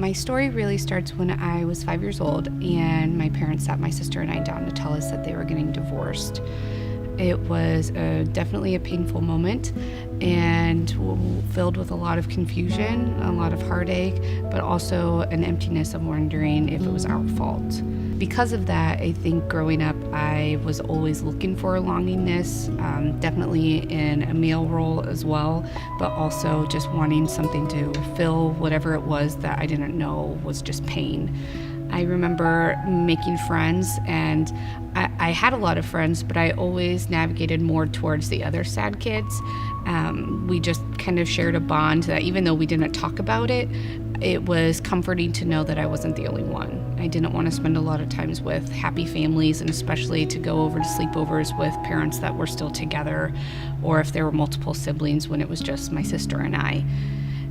My story really starts when I was 5 years old, and my parents sat my sister and I down to tell us that they were getting divorced. It was definitely a painful moment and filled with a lot of confusion, a lot of heartache, but also an emptiness of wondering if it was our fault. Because of that, I think growing up, I was always looking for a longingness, definitely in a male role as well, but also just wanting something to fill whatever it was that I didn't know was just pain. I remember making friends, and I had a lot of friends, but I always navigated more towards the other sad kids. We just kind of shared a bond that even though we didn't talk about it, it was comforting to know that I wasn't the only one. I didn't want to spend a lot of times with happy families, and especially to go over to sleepovers with parents that were still together, or if there were multiple siblings when it was just my sister and I.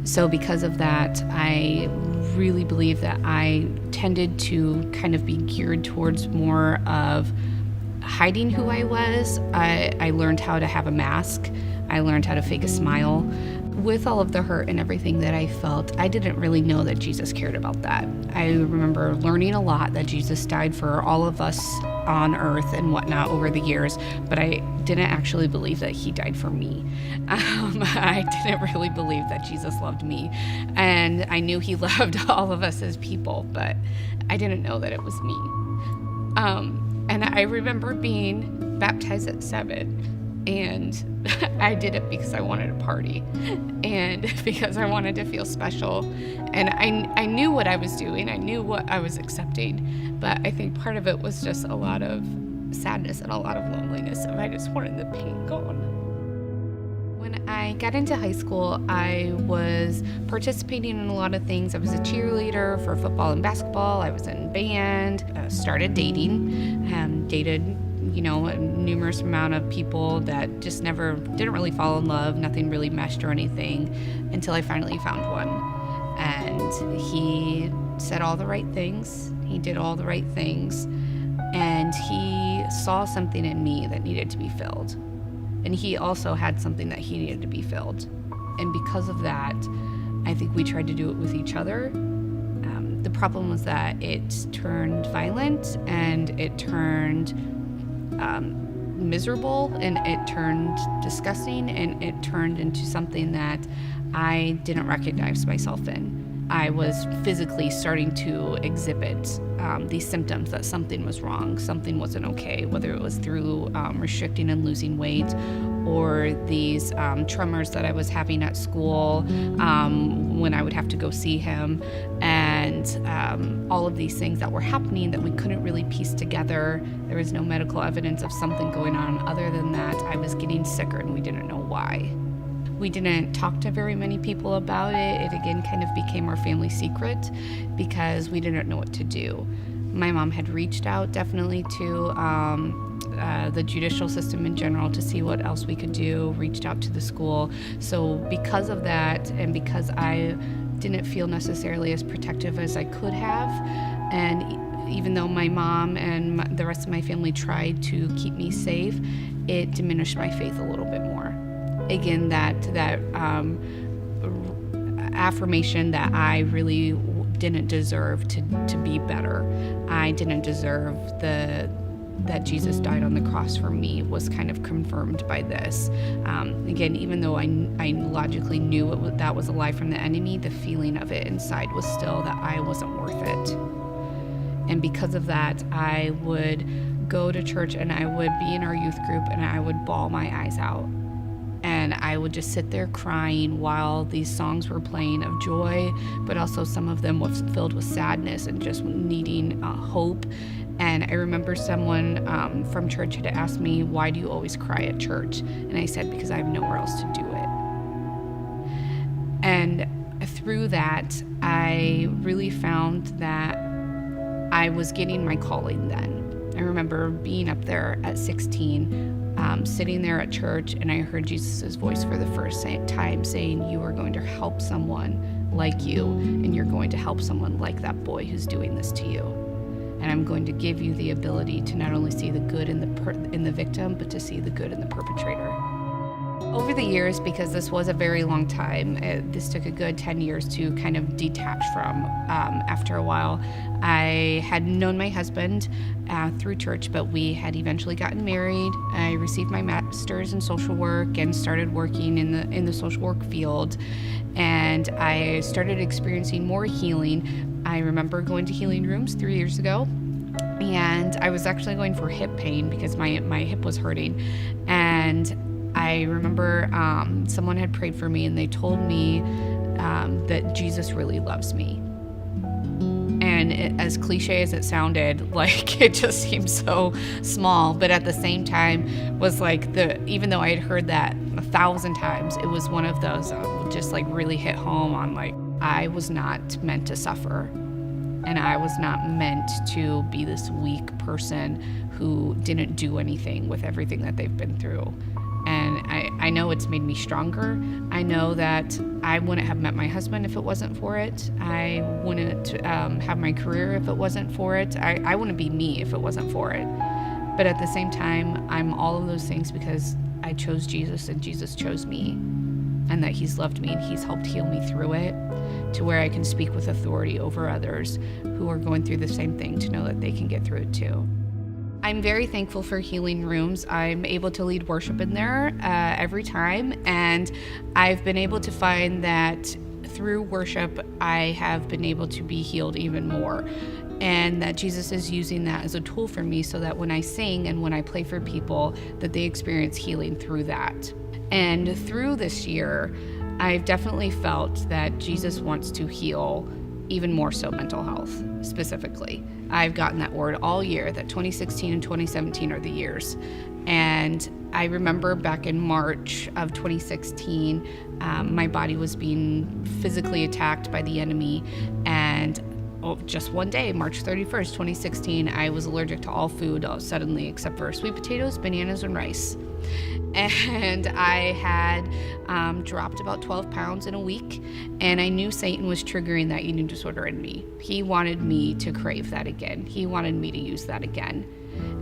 So because of that, I really believe that I tended to kind of be geared towards more of hiding who I was. I learned how to have a mask. I learned how to fake a smile. With all of the hurt and everything that I felt, I didn't really know that Jesus cared about that. I remember learning a lot that Jesus died for all of us on earth and whatnot over the years, but I didn't actually believe that he died for me. I didn't really believe that Jesus loved me, and I knew he loved all of us as people, but I didn't know that it was me. And I remember being baptized at 7, and I did it because I wanted to party and because I wanted to feel special. And I knew what I was doing. I knew what I was accepting. But I think part of it was just a lot of sadness and a lot of loneliness. And I just wanted the pain gone. When I got into high school, I was participating in a lot of things. I was a cheerleader for football and basketball. I was in band, started dating, dated a numerous amount of people that just didn't really fall in love, nothing really meshed or anything, until I finally found one. And he said all the right things, he did all the right things, and he saw something in me that needed to be filled. And he also had something that he needed to be filled. And because of that, I think we tried to do it with each other. The problem was that it turned violent, and it turned miserable, and it turned disgusting, and it turned into something that I didn't recognize myself in. I was physically starting to exhibit these symptoms that something was wrong, something wasn't okay, whether it was through restricting and losing weight, or these tremors that I was having at school when I would have to go see him, and all of these things that were happening that we couldn't really piece together. There was no medical evidence of something going on other than that I was getting sicker, and we didn't know why. We didn't talk to very many people about it. It again kind of became our family secret because we didn't know what to do. My mom had reached out definitely to the judicial system in general to see what else we could do, reached out to the school. So because of that, and because I didn't feel necessarily as protective as I could have, and even though my mom and the rest of my family tried to keep me safe, it diminished my faith a little bit more. Again, that affirmation that I really didn't deserve to be better. I didn't deserve that Jesus died on the cross for me was kind of confirmed by this. Again, even though I logically knew that was a lie from the enemy, the feeling of it inside was still that I wasn't worth it. And because of that, I would go to church, and I would be in our youth group, and I would bawl my eyes out. And I would just sit there crying while these songs were playing of joy, but also some of them was filled with sadness and just needing hope. And I remember someone from church had asked me, "Why do you always cry at church?" And I said, "Because I have nowhere else to do it." And through that, I really found that I was getting my calling then. I remember being up there at 16, sitting there at church, and I heard Jesus' voice for the first time saying, "You are going to help someone like you, and you're going to help someone like that boy who's doing this to you. And I'm going to give you the ability to not only see the good in the victim, but to see the good in the perpetrator." Over the years, because this was a very long time, this took a good 10 years to kind of detach from. After a while, I had known my husband through church, but we had eventually gotten married. I received my master's in social work and started working in the social work field. And I started experiencing more healing. I remember going to healing rooms 3 years ago. And I was actually going for hip pain because my hip was hurting. And I remember someone had prayed for me, and they told me that Jesus really loves me. And as cliche as it sounded, like, it just seemed so small, but at the same time was like, even though I had heard that 1,000 times, it was one of those that just like really hit home on, like, I was not meant to suffer. And I was not meant to be this weak person who didn't do anything with everything that they've been through. And I know it's made me stronger. I know that I wouldn't have met my husband if it wasn't for it. I wouldn't have my career if it wasn't for it. I wouldn't be me if it wasn't for it. But at the same time, I'm all of those things because I chose Jesus and Jesus chose me, and that he's loved me and he's helped heal me through it, to where I can speak with authority over others who are going through the same thing, to know that they can get through it too. I'm very thankful for healing rooms. I'm able to lead worship in there every time, and I've been able to find that through worship, I have been able to be healed even more, and that Jesus is using that as a tool for me, so that when I sing and when I play for people, that they experience healing through that. And through this year, I've definitely felt that Jesus wants to heal even more so mental health specifically. I've gotten that word all year, that 2016 and 2017 are the years. And I remember back in March of 2016, my body was being physically attacked by the enemy. And just one day, March 31st, 2016, I was allergic to all food suddenly, except for sweet potatoes, bananas, and rice. And I had dropped about 12 pounds in a week, and I knew Satan was triggering that eating disorder in me. He wanted me to crave that again. He wanted me to use that again.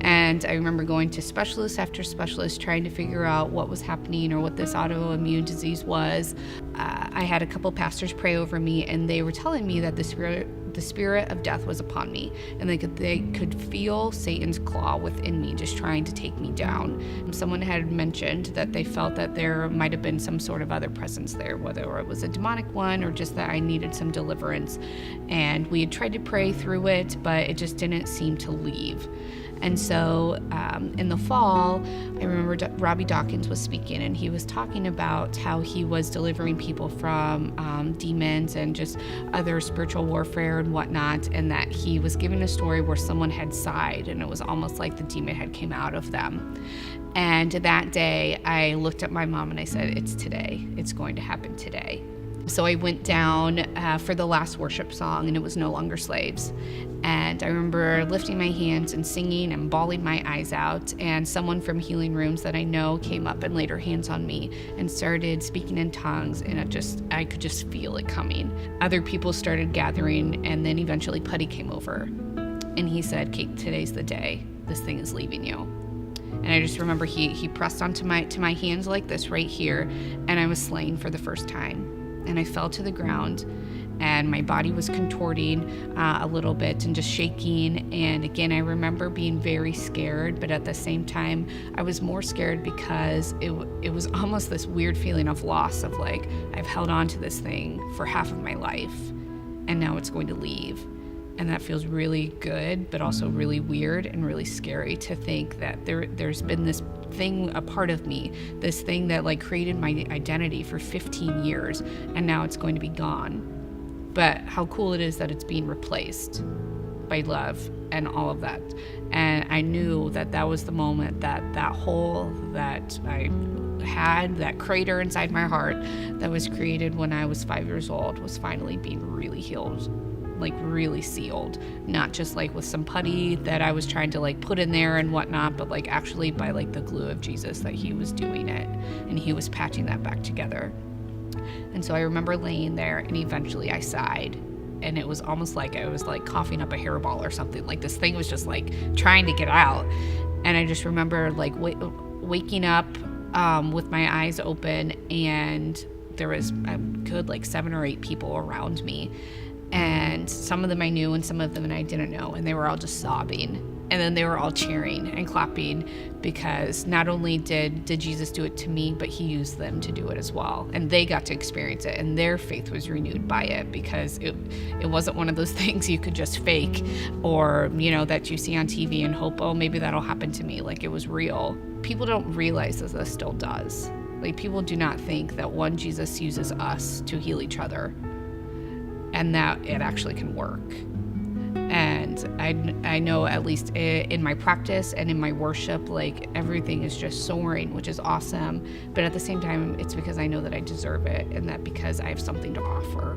And I remember going to specialist after specialist, trying to figure out what was happening or what this autoimmune disease was. I had a couple pastors pray over me, and they were telling me that the spirit of death was upon me, and they could feel Satan's claw within me, just trying to take me down. Someone had mentioned that they felt that there might have been some sort of other presence there, whether it was a demonic one or just that I needed some deliverance. And we had tried to pray through it, but it just didn't seem to leave. And so in the fall, I remember Robbie Dawkins was speaking, and he was talking about how he was delivering people from demons and just other spiritual warfare and whatnot, and that he was giving a story where someone had sighed, and it was almost like the demon had came out of them. And that day, I looked at my mom and I said, "It's today. It's going to happen today." So I went down for the last worship song, and it was No Longer Slaves. And I remember lifting my hands and singing and bawling my eyes out, and someone from Healing Rooms that I know came up and laid her hands on me and started speaking in tongues, and I could just feel it coming. Other people started gathering, and then eventually Putty came over, and he said, "Kate, today's the day. This thing is leaving you." And I just remember he pressed onto my hands like this right here, and I was slain for the first time. And I fell to the ground, and my body was contorting a little bit and just shaking. And again, I remember being very scared, but at the same time, I was more scared because it was almost this weird feeling of loss, of like, I've held on to this thing for half of my life, and now it's going to leave. And that feels really good, but also really weird and really scary to think that there's been this thing, a part of me, this thing that like created my identity for 15 years, and now it's going to be gone. But how cool it is that it's being replaced by love and all of that. And I knew that was the moment that hole that I had, that crater inside my heart that was created when I was 5 years old, was finally being really healed. Like really sealed, not just like with some putty that I was trying to like put in there and whatnot, but like actually by like the glue of Jesus, that he was doing it and he was patching that back together. And so I remember laying there, and eventually I sighed, and it was almost like I was like coughing up a hairball or something. Like this thing was just like trying to get out. And I just remember like waking up with my eyes open, and there was a good 7 or 8 people around me, and some of them I knew and some of them I didn't know, and they were all just sobbing. And then they were all cheering and clapping because not only did Jesus do it to me, but he used them to do it as well. And they got to experience it, and their faith was renewed by it, because it wasn't one of those things you could just fake, or, that you see on TV and hope, oh, maybe that'll happen to me. It was real. People don't realize that this still does. People do not think that Jesus uses us to heal each other, and that it actually can work. And I know, at least in my practice and in my worship, everything is just soaring, which is awesome. But at the same time, it's because I know that I deserve it, and that because I have something to offer.